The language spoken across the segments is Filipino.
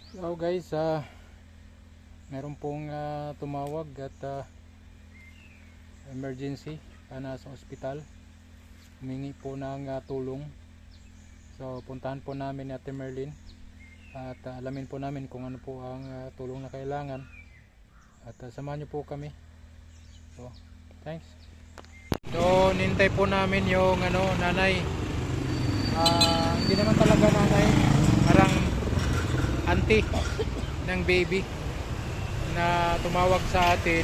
So guys, meron pong tumawag at emergency sa ospital. Humingi po ng tulong. So puntahan po namin ni Ate Merlin at alamin po namin kung ano po ang tulong na kailangan. At samahan niyo po kami. So, thanks. So nintay po namin yung nanay. Hindi naman talaga nanay, parang auntie ng baby na tumawag sa atin,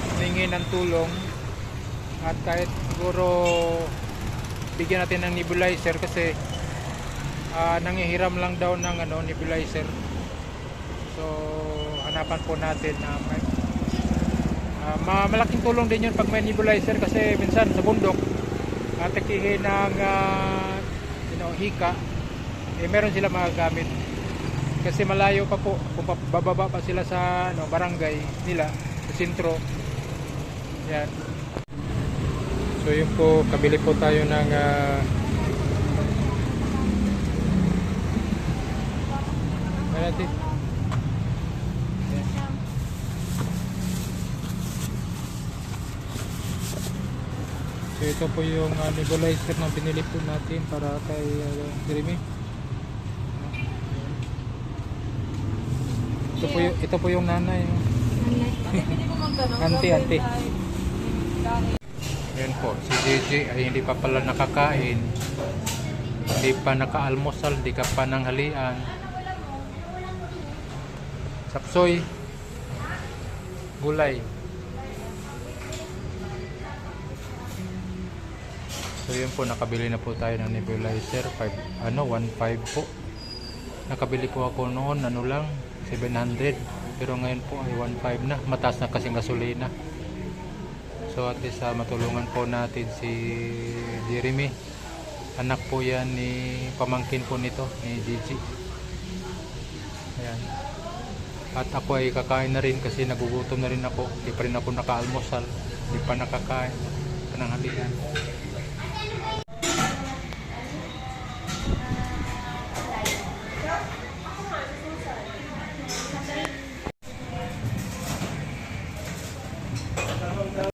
humingi ng tulong at kahit siguro bigyan natin ng nebulizer kasi nangihiram lang daw ng nebulizer. So hanapan po natin na malaking tulong din yun pag may nebulizer kasi minsan sa bundok tikihin ng hika, meron sila magagamit kasi malayo pa po kung bababa pa sila sa barangay nila sa sentro. Yan. So yun po, kabili po tayo ng natin. So ito po yung nebulizer na binili po natin para kay Jeremy. Ito po yung nanay. Auntie. Yan po, si JJ ay hindi pa pala nakakain. Hindi pa naka-almusal, hindi ka pa nanghalian. Sapsoy, gulay. So yun po, nakabili na po tayo ng nebulizer 1.5 po. Nakabili po ako noon lang 700, pero ngayon po ay 1.5 na. Mataas na kasing gasolina. So at least matulungan po natin si Jeremy. Anak po yan ni pamangkin po nito, ni Gigi. Ayan. At ako ay kakain na rin kasi nagugutom na rin ako. Hindi pa rin ako naka-almusal, hindi pa nakakain, pananghalian.